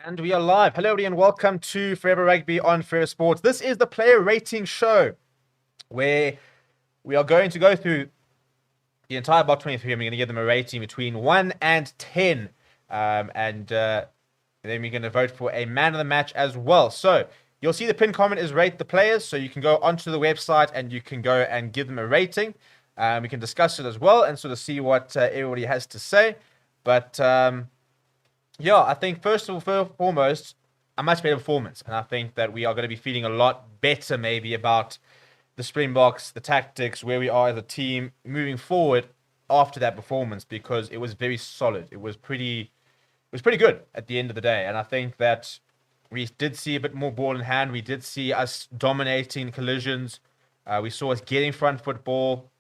And we are live. Hello, everybody, and welcome to Forever Rugby on Forever Sports. This is the player rating show where we are going to go through the entire Block 23 and we're going to give them a rating between 1 and 10. And then we're going to vote for a man of the match as well. So you'll see the pinned comment is rate the players. So you can go onto the website and you can go and give them a rating. We can discuss it as well and sort of see what everybody has to say. But yeah, I think first and foremost, a much better performance. And I think that we are going to be feeling a lot better maybe about the Springboks, the tactics, where we are as a team moving forward after that performance, because it was very solid. It was pretty good at the end of the day. And I think that we did see a bit more ball in hand. We did see us dominating collisions. We saw us getting front football.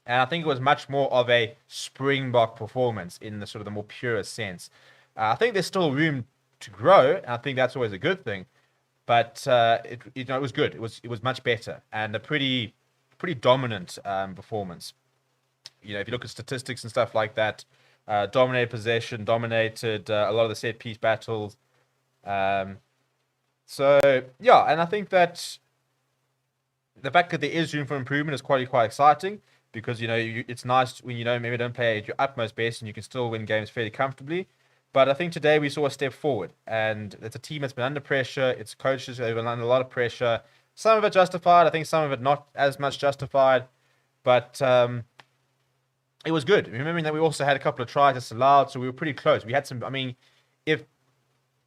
And I think it was much more of a Springbok performance in the sort of the more purest sense. I think there's still room to grow, and I think that's always a good thing. But it was good. It was much better, and a pretty dominant performance. You know, if you look at statistics and stuff like that, dominated possession, dominated a lot of the set piece battles. So yeah, and I think that the fact that there is room for improvement is quite exciting, because it's nice when maybe don't play at your utmost best and you can still win games fairly comfortably. But I think today we saw a step forward, and it's a team that's been under pressure. It's coaches who have been under a lot of pressure. Some of it justified. I think some of it not as much justified. But it was good. Remembering that we also had a couple of tries disallowed, so we were pretty close. We had some. I mean, if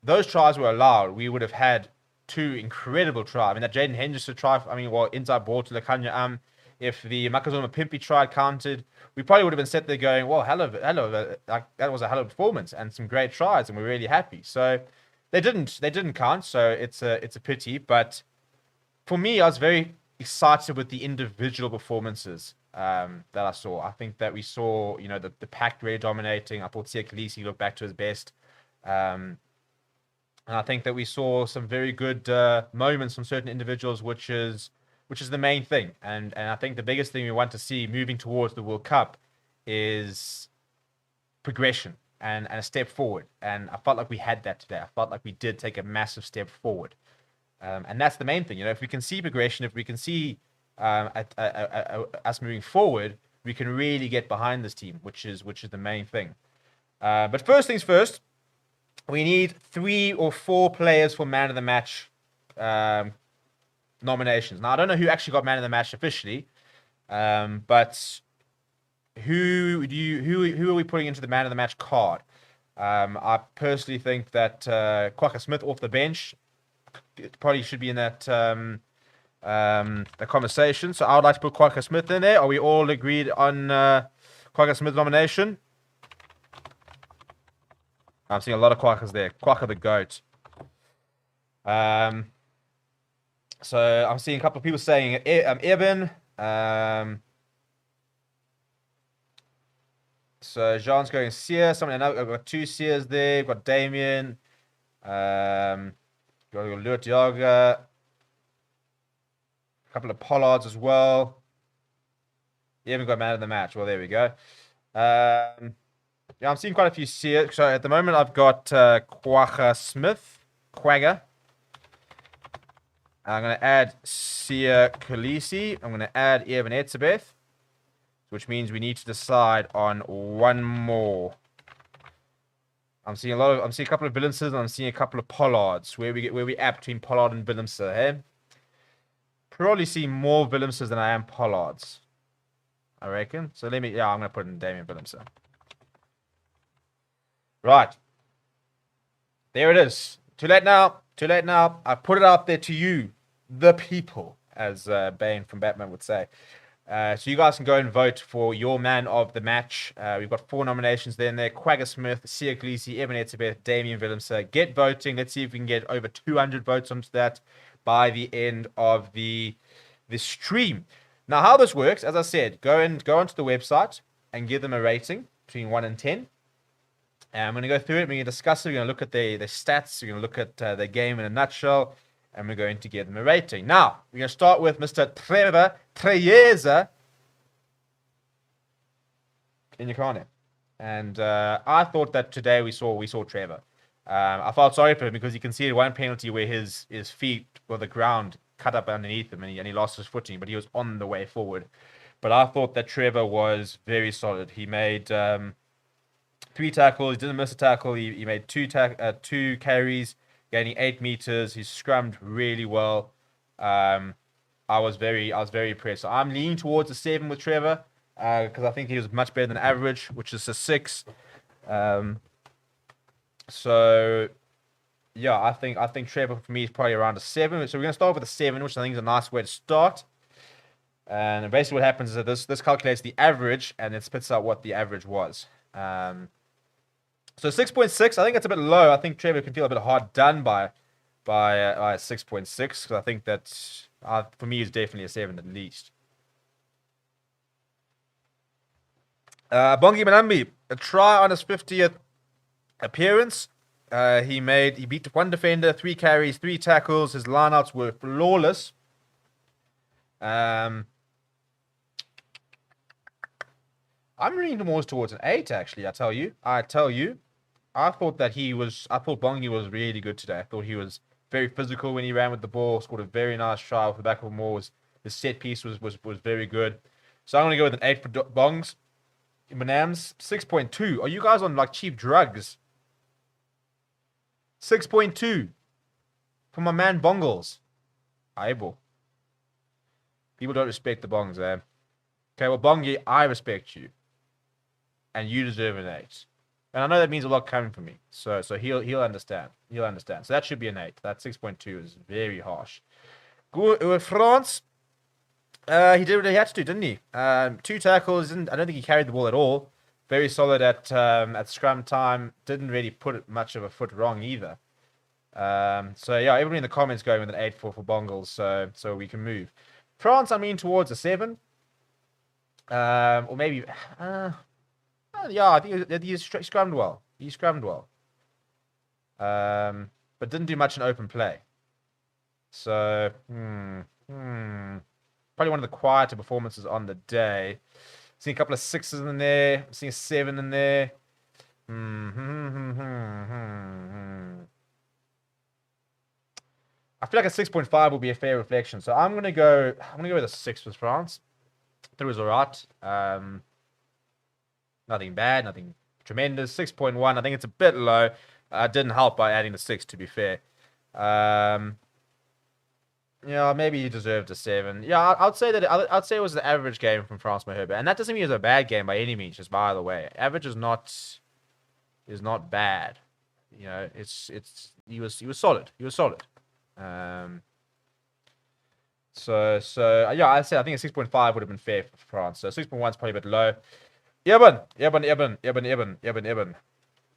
those tries were allowed, we would have had two incredible tries. I mean, that Jaden Henderson try. Inside ball to Lekanya. If the Makazuma Pimpy try counted, we probably would have been sitting there going, well, hello, that was a hell of a performance and some great tries, and we're really happy. So they didn't count, so it's a pity. But for me, I was very excited with the individual performances that I saw. I think that we saw, the pack really dominating. I thought Kolisi looked back to his best. And I think that we saw some very good moments from certain individuals, which is the main thing. And I think the biggest thing we want to see moving towards the World Cup is progression and a step forward. And I felt like we had that today. I felt like we did take a massive step forward. And that's the main thing. If we can see progression, if we can see us moving forward, we can really get behind this team, which is the main thing. But first things first, we need 3 or 4 players for man of the match nominations. Now, I don't know who actually got man of the match officially, but who are we putting into the man of the match card? I personally think that Kwagga Smith off the bench probably should be in that the conversation. So I would like to put Kwagga Smith in there. Are we all agreed on Kwagga Smith nomination? I'm seeing a lot of Kwaggas there. Kwagga the GOAT. So I'm seeing a couple of people saying Eben. So Jean's going Sear. Someone else. I've got 2 Sears there. We've got Damien. Got Lurt Yaga. A couple of Pollards as well. You haven't got man of the match. Well, there we go. Yeah, I'm seeing quite a few Sear. So at the moment, I've got Kwagga Smith. Kwagga. I'm going to add Sia Kolisi. I'm going to add Evan Etzebeth, which means we need to decide on one more. I'm seeing a couple of Billimses, and I'm seeing a couple of Pollards. Where we at between Pollard and Billimser, hey? Probably see more Billimses than I am Pollards, I reckon. So I'm going to put in Damien Billimser. Right. There it is. Too late now. I put it out there to you, the people, as Bane from Batman would say. So you guys can go and vote for your man of the match. We've got 4 nominations there. Kwagga Smith, Sia Kolisi, Evan Etzebeth, Damien Willemse. Get voting. Let's see if we can get over 200 votes onto that by the end of the stream. Now, how this works, as I said, go onto the website and give them a rating between 1 and 10. And I'm going to go through it. We're going to discuss it. We're going to look at the stats. We're going to look at the game in a nutshell. And we're going to give them a rating. Now, we're going to start with Mr. Trevor Treyeza in your corner. And I thought that today we saw Trevor. I felt sorry for him because he conceded one penalty where his feet were the ground cut up underneath him and he lost his footing, but he was on the way forward. But I thought that Trevor was very solid. He made 3 tackles. He didn't miss a tackle. He made two carries, gaining 8 meters. He scrummed really well. I was very impressed. So I'm leaning towards a 7 with Trevor because I think he was much better than average, which is a 6. So yeah, I think Trevor for me is probably around a 7. So we're gonna start with a 7, which I think is a nice way to start. And basically, what happens is that this calculates the average and it spits out what the average was. So 6.6, I think that's a bit low. I think Trevor can feel a bit hard done by 6.6 because I think that for me is definitely a 7 at least. Bongi Manambi, a try on his 50th appearance. He beat one defender, 3 carries, 3 tackles. His lineouts were flawless. I'm leaning more towards an 8 actually. I tell you. I thought Bongi was really good today. I thought he was very physical when he ran with the ball. Scored a very nice try off the back of the ball. The set piece was very good. So I'm gonna go with an 8 for Bongs. Manams 6.2. Are you guys on like cheap drugs? 6.2 for my man Bongles. Able. People don't respect the Bongs, eh? Okay, well Bongi, I respect you, and you deserve an 8. And I know that means a lot coming from me. So he'll understand. He'll understand. So that should be an 8. That 6.2 is very harsh. With France, he did what he had to do, didn't he? 2 tackles. I don't think he carried the ball at all. Very solid at scrum time. Didn't really put much of a foot wrong either. So yeah, everybody in the comments going with an 8 for Bongles. So we can move. France, I mean towards a 7. Or maybe. Yeah, I think he scrummed well. He scrummed well. But didn't do much in open play. So, probably one of the quieter performances on the day. Seeing a couple of 6s in there. Seeing a 7 in there. I feel like a 6.5 will be a fair reflection. So I'm gonna go with a 6 with France. It was alright. Nothing bad, nothing tremendous. 6.1, I think it's a bit low. Didn't help by adding the 6, to be fair. Yeah, maybe he deserved a 7. Yeah, I'd say it was an average game from France Maherbe. And that doesn't mean it was a bad game by any means, just by the way. Average is not bad. You know, he was solid. He was solid. So yeah, I think a 6.5 would have been fair for France. So 6.1 is probably a bit low. Eben.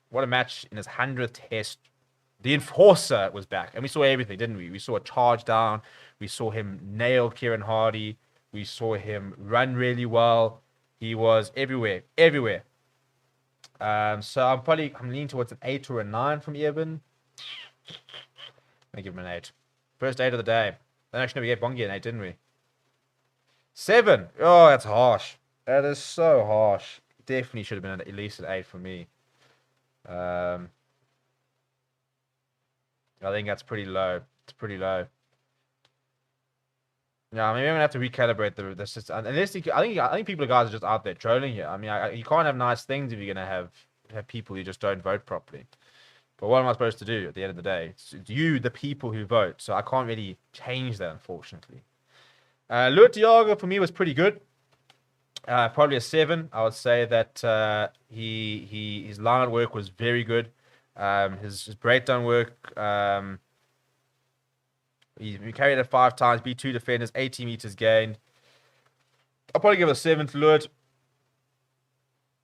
What a match in his 100th test. The enforcer was back. And we saw everything, didn't we? We saw a charge down. We saw him nail Kieran Hardy. We saw him run really well. He was everywhere. So I'm leaning towards an 8 or a 9 from Eben. I'm going to give him an 8. First 8 of the day. Then actually we gave Bongi an 8, didn't we? 7. Oh, that's harsh. That is so harsh. Definitely should have been at least an 8 for me. I think that's pretty low. It's pretty low. Yeah, maybe I'm gonna have to recalibrate the system. Unless I think people guys are just out there trolling here. I mean, you can't have nice things if you're gonna have people who just don't vote properly. But what am I supposed to do at the end of the day? It's you, the people who vote. So I can't really change that, unfortunately. Luat Diago for me was pretty good. Probably a 7. I would say that his line work was very good. His breakdown work. He carried it 5 times, beat 2 defenders, 80 meters gained. I'll probably give it a 7 to Luat.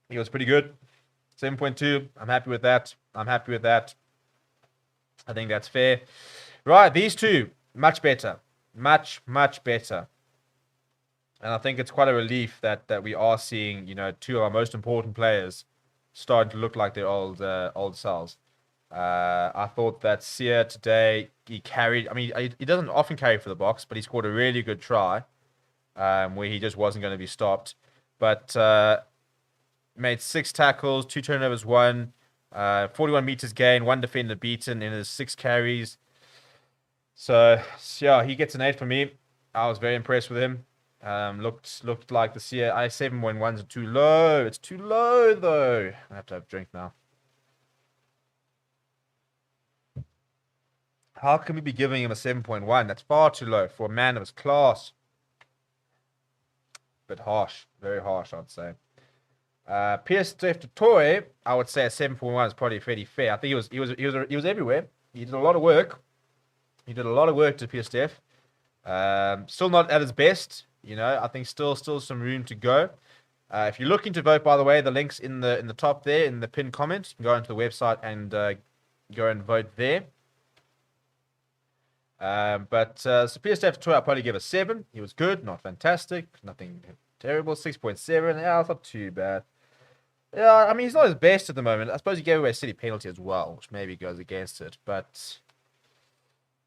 He was pretty good. 7.2. I'm happy with that. I think that's fair. Right, these two, much better. Much better. And I think it's quite a relief that we are seeing, 2 of our most important players starting to look like their old selves. I thought that Sia today, he carried... I mean, he doesn't often carry for the box, but he scored a really good try where he just wasn't going to be stopped. But made 6 tackles, 2 turnovers, 1. 41 meters gain, 1 defender beaten in his 6 carries. So yeah, he gets an 8 for me. I was very impressed with him. Looked like the CI 7.1s are too low. It's too low though. I have to have a drink now. How can we be giving him a 7.1? That's far too low for a man of his class. Bit harsh, very harsh, I'd say. PSF to Toy, I would say a 7.1 is probably fairly fair. I think he was everywhere. He did a lot of work. He did a lot of work to PSF. Still not at his best. I think still some room to go. If you're looking to vote, by the way, the link's in the top there in the pinned comment. You can go onto the website and go and vote there. So PSF Toy, I'll probably give a 7. He was good, not fantastic, nothing terrible. 6.7. Yeah, it's not too bad. Yeah, I mean he's not his best at the moment. I suppose he gave away a silly penalty as well, which maybe goes against it. But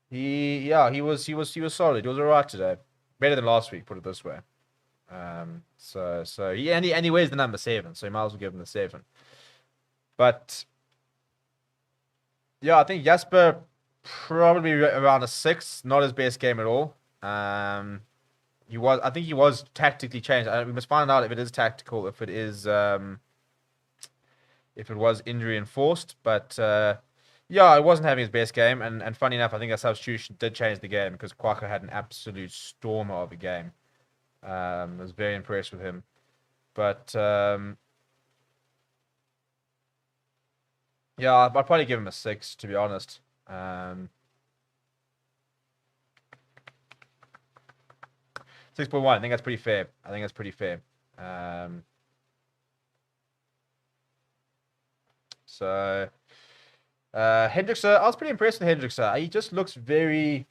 he was solid. He was alright today, better than last week. Put it this way. So he wears the number 7, so you might as well give him the 7. But yeah, I think Jasper probably around a 6. Not his best game at all. I think he was tactically changed. We must find out if it is tactical, if it was injury enforced. But yeah, it wasn't having his best game. And funny enough, I think that substitution did change the game because Kwaka had an absolute stormer of a game. I was very impressed with him. But yeah, I'd probably give him a 6, to be honest. 6.1. I think that's pretty fair. So Hendrickse, I was pretty impressed with Hendrickse. He just looked very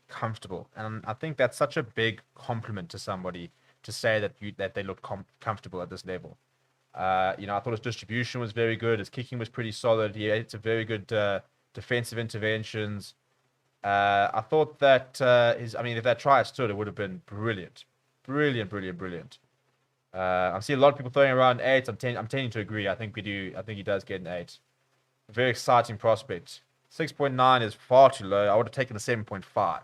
comfortable, and I think that's such a big compliment to somebody to say that they look comfortable at this level. I thought his distribution was very good. His kicking was pretty solid. He had some very good defensive interventions. I thought that if that try had stood, it would have been brilliant. Brilliant. I'm seeing a lot of people throwing around 8. I'm tending to agree. I think he does get an 8. Very exciting prospect. 6.9 is far too low. I would have taken the 7.5.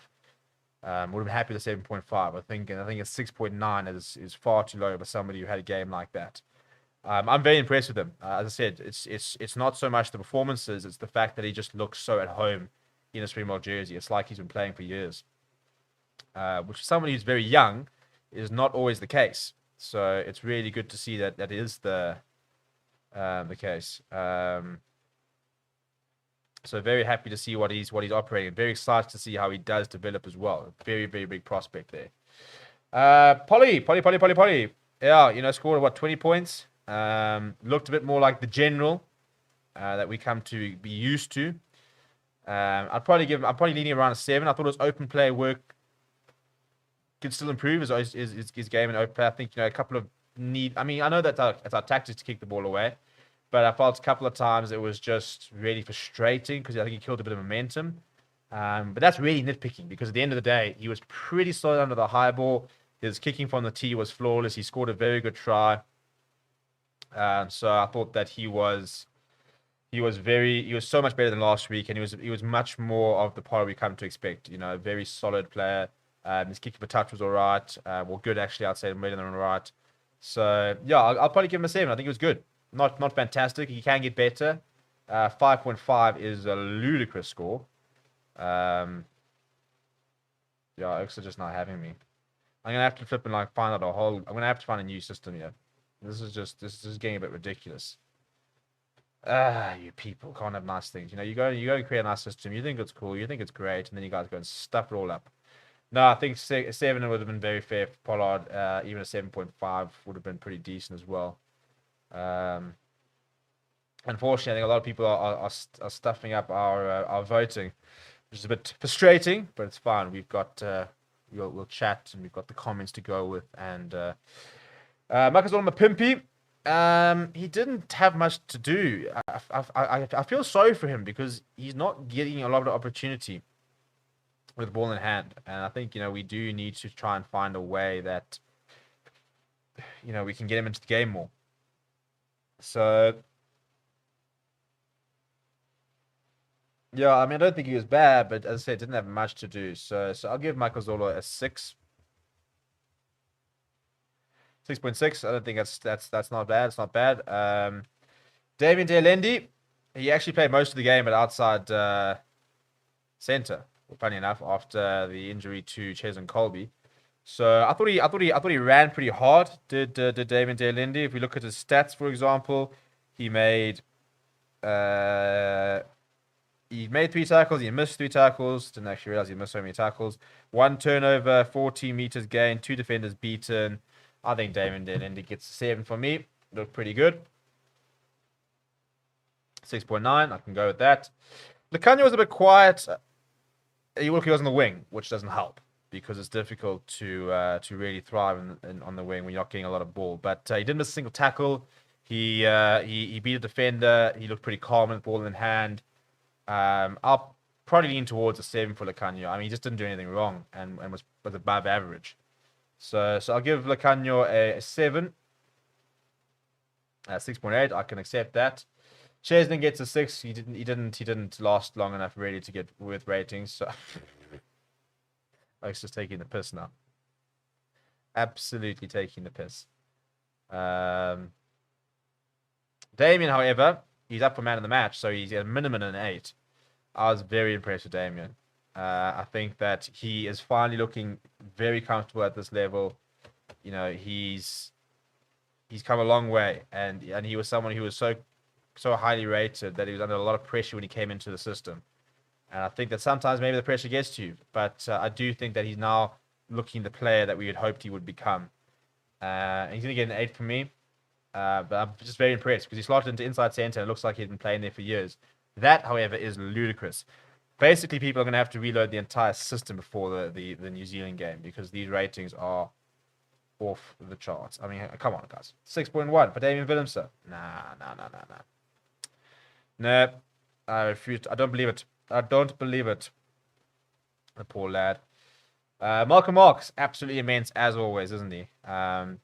Would have been happy with the 7.5. I think a 6.9 is far too low for somebody who had a game like that. I'm very impressed with him. As I said, it's not so much the performances; it's the fact that he just looks so at home in a Springbok jersey. It's like he's been playing for years, which for somebody who's very young is not always the case. So it's really good to see that is the case. So very happy to see what he's operating. Very excited to see how he does develop as well. Very big prospect there. Polly. Yeah, scored 20 points. Looked a bit more like the general that we come to be used to. I'm probably leaning around a 7. I thought his open play work could still improve his game in open play. I think a couple of I know that's our tactics to kick the ball away, but I felt a couple of times it was just really frustrating because I think he killed a bit of momentum. But that's really nitpicking because at the end of the day, he was pretty solid under the high ball. His kicking from the tee was flawless. He scored a very good try. So I thought that he was so much better than last week, and he was much more of the player we come to expect. A very solid player. His kicking for touch was all right. Well, good actually. I'd say better than all right. So yeah, I'll probably give him a 7. I think it was good. Not fantastic. He can get better. 5.5 is a ludicrous score. Yeah, Oaks are just not having me. I'm gonna have to flip and find out I'm gonna have to find a new system here. This is getting a bit ridiculous. You people can't have nice things. You go and create a nice system. You think it's cool. You think it's great, and then you guys go and stuff it all up. No, I think 7 would have been very fair for Pollard. Even a 7.5 would have been pretty decent as well. Unfortunately, I think a lot of people are stuffing up our voting, which is a bit frustrating, but it's fine. We've got we'll chat, and we've got the comments to go with. And Marcus Pimpy, he didn't have much to do. I feel sorry for him because he's not getting a lot of opportunity with the ball in hand, and I think we do need to try and find a way that we can get him into the game more. So Yeah, I mean, I don't think he was bad, but as I said, didn't have much to do. So I'll give Michael Zola a 6. 6.6. I don't think that's not bad. It's not bad. Damien Dealendi, he actually played most of the game at outside center. Funny enough, after the injury to Cheslin Colby. So I thought he ran pretty hard. Did Damien Dealendi? If we look at his stats, for example, he made uh he made 3 tackles. He missed 3 tackles. Didn't actually realize he missed so many tackles. 1 turnover, 14 meters gained, 2 defenders beaten. I think Damien Dealendi gets a 7 for me. Looked pretty good. 6.9. I can go with that. Lacagna was a bit quiet. He was on the wing, which doesn't help because it's difficult to really thrive on the wing when you're not getting a lot of ball. But he didn't miss a single tackle. He beat a defender. He looked pretty calm with ball in hand. I'll probably lean towards a 7 for Lacagna. I mean, he just didn't do anything wrong and was above average. So I'll give Lacagna a 7. 6.8. I can accept that. Cheslin gets a 6. He didn't last long enough really to get worth ratings. So Oak's just taking the piss now. Absolutely taking the piss. Damien, however, he's up for man of the match, so he's at a minimum an 8. I was very impressed with Damien. I think that he is finally looking very comfortable at this level. You know, he's come a long way, and he was someone who was so highly rated that he was under a lot of pressure when he came into the system. And I think that sometimes maybe the pressure gets to you, but I do think that he's now looking the player that we had hoped he would become. And he's going to get an 8 from me. But I'm just very impressed because he slotted into inside center and it looks like he's been playing there for years. That, however, is ludicrous. Basically, people are going to have to reload the entire system before the New Zealand game because these ratings are off the charts. I mean, come on, guys. 6.1 for Damian Willemse. Nah. No, I refuse. I don't believe it. I don't believe it. The poor lad. Malcolm Marx, absolutely immense as always, isn't he? And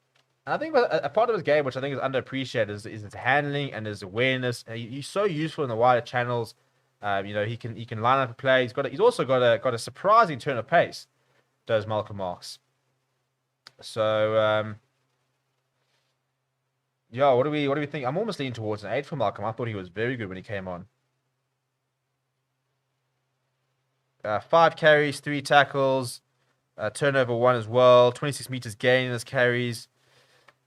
I think a part of his game, which I think is underappreciated, is his handling and his awareness. He's so useful in the wider channels. You know, he can line up a play. He's also got a surprising turn of pace. Does Malcolm Marx? So yeah, what do we think? I'm almost leaning towards an 8 for Malcolm. I thought he was very good when he came on. 5 carries, 3 tackles, turnover 1 as well. 26 meters gain in his carries.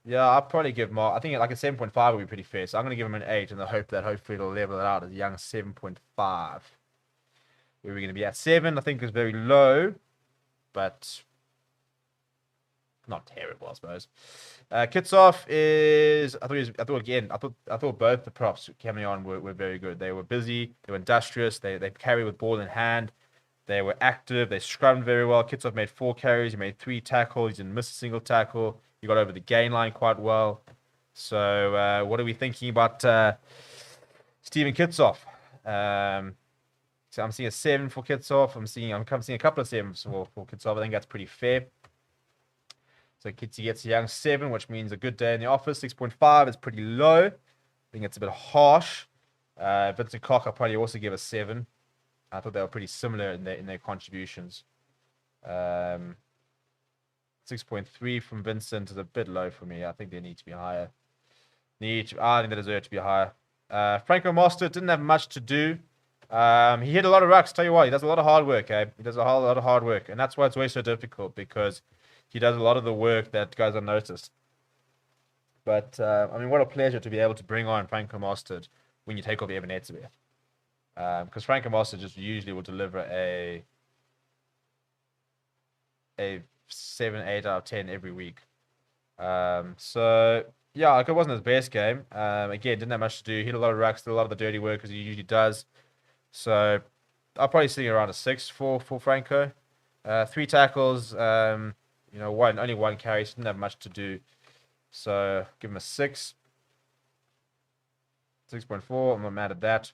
Yeah, I'll probably give Mark. I think like a 7.5 would be pretty fair. So I'm going to give him an 8 in the hope that hopefully it'll level it out as a young 7.5. Where we're going to be at 7, I think is very low, but not terrible, I suppose. Kitsoff is. I thought both the props coming on were very good. They were busy. They were industrious. They carry with ball in hand. They were active. They scrummed very well. Kitsoff made 4 carries. He made 3 tackles. He didn't miss a single tackle. He got over the gain line quite well. So what are we thinking about Steven Kitsoff? So I'm seeing a 7 for Kitsoff. I'm seeing a couple of 7s for Kitsoff. I think that's pretty fair. So Kitty gets a young 7, which means a good day in the office. 6.5 is pretty low. I think it's a bit harsh. Vincent Koch, I'll probably also give a 7. I thought they were pretty similar in their contributions. 6.3 from Vincent is a bit low for me. I think they need to be higher. I think they deserve to be higher. Franco Master didn't have much to do. He hit a lot of rucks. Tell you what, he does a lot of hard work. He does a whole lot of hard work, and that's why it's always so difficult because he does a lot of the work that goes unnoticed. But I mean, what a pleasure to be able to bring on Franco Mostert when you take off Evan Etzebeth. Because Franco Mostert just usually will deliver a 7, 8 out of 10 every week. So yeah, it wasn't his best game. Again, didn't have much to do. Hit a lot of rucks, did a lot of the dirty work as he usually does. So I'll probably see around a 6 for Franco. 3 tackles. Only 1 carry. So didn't have much to do. So give him a 6. 6.4. I'm not mad at that.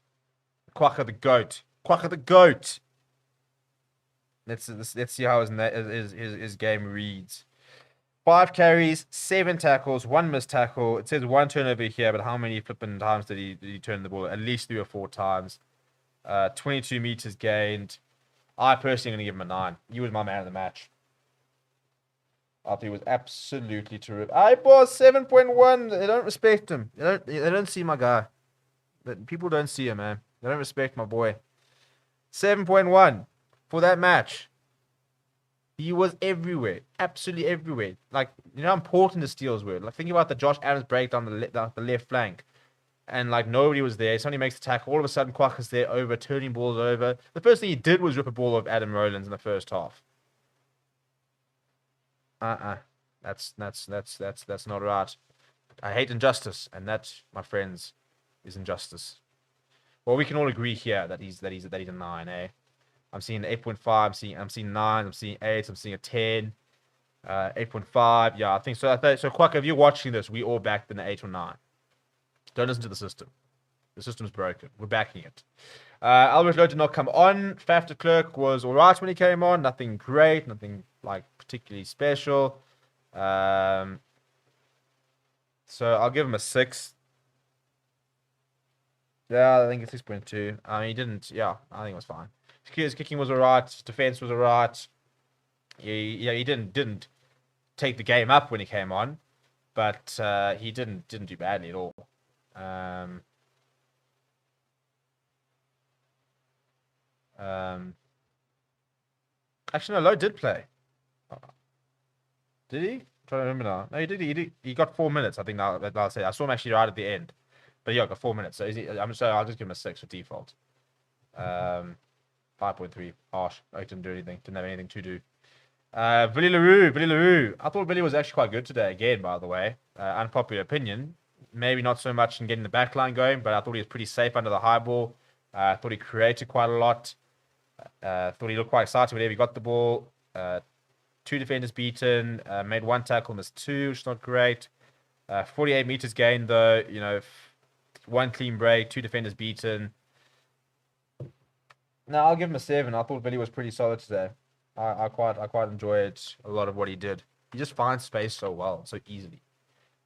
Quacker the goat. Let's see how his game reads. 5 carries, 7 tackles, 1 missed tackle. It says 1 turnover here, but how many flipping times did he turn the ball? At least 3 or 4 times. 22 meters gained. I personally am going to give him a 9. He was my man of the match. I thought he was absolutely terrific. I was 7.1. They don't respect him. They don't see my guy. People don't see him, man. They don't respect my boy. 7.1 for that match. He was everywhere. Absolutely everywhere. Like, you know how important the steals were. Like, think about the Josh Adams break down the left flank. And, like, nobody was there. Somebody makes the tackle. All of a sudden, Kwak is there over, turning balls over. The first thing he did was rip a ball off Adam Rowlands in the first half. That's not right. I hate injustice, and that, my friends, is injustice. Well, we can all agree here that he's a 9, eh? I'm seeing 8.5. I'm seeing 9. I'm seeing 8. I'm seeing a 10. 8.5. Yeah, I think so. So, Kwak, if you're watching this, we all backed in the 8 or 9. Don't listen to the system. The system's broken. We're backing it. Albert Lowe did not come on. Faf de Klerk was all right when he came on. Nothing great. Nothing like particularly special. So I'll give him a 6. Yeah, I think it's 6.2. I mean, he didn't. Yeah, I think it was fine. His kicking was all right. His defense was all right. He didn't take the game up when he came on, but he didn't do badly at all. Actually, no, Lowe did play. Did he? I'm trying to remember now. No, he did. He got 4 minutes. I think I'll say. I saw him actually right at the end, but yeah, got 4 minutes. So I'm sorry. I'll just give him a 6 for default. 5.3. Harsh. I didn't do anything. Didn't have anything to do. Billy LaRue. I thought Billy was actually quite good today again, by the way. Unpopular opinion. Maybe not so much in getting the backline going, but I thought he was pretty safe under the high ball. I thought he created quite a lot. Thought he looked quite excited whenever he got the ball. 2 defenders beaten. Made 1 tackle, missed 2, which is not great. 48 meters gained, though. 1 clean break, 2 defenders beaten. No, I'll give him a 7. I thought Billy was pretty solid today. I quite enjoyed a lot of what he did. He just finds space so well, so easily.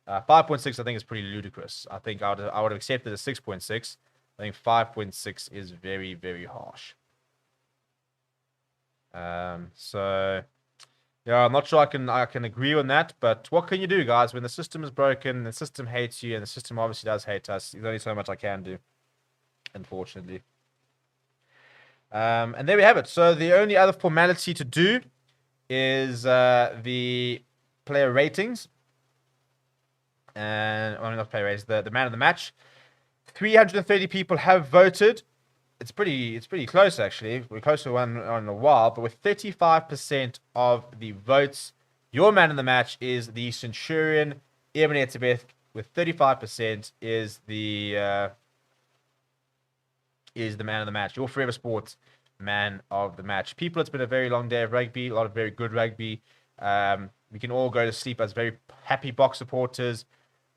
5.6, I think, is pretty ludicrous. I think I would have accepted a 6.6. I think 5.6 is very, very harsh. So yeah, I'm not sure I can agree on that, but what can you do, guys? When the system is broken, the system hates you, and the system obviously does hate us. There's only so much I can do, unfortunately. And there we have it. So the only other formality to do is the player ratings. And not player ratings, the man of the match. 330 people have voted. It's pretty close, actually. We're close to one in a while, but with 35% of the votes, your man of the match is the Centurion, Eamon Etzebeth, with 35% is the man of the match. Your Forever Sports man of the match. People, it's been a very long day of rugby, a lot of very good rugby. We can all go to sleep as very happy Box supporters.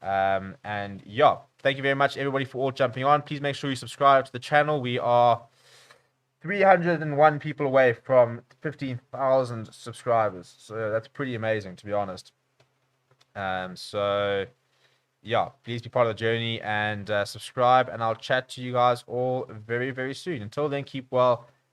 And yeah, thank you very much, everybody, for all jumping on. Please make sure you subscribe to the channel. We are 301 people away from 15,000 subscribers. So that's pretty amazing, to be honest. So yeah, please be part of the journey and subscribe, and I'll chat to you guys all very, very soon. Until then, keep well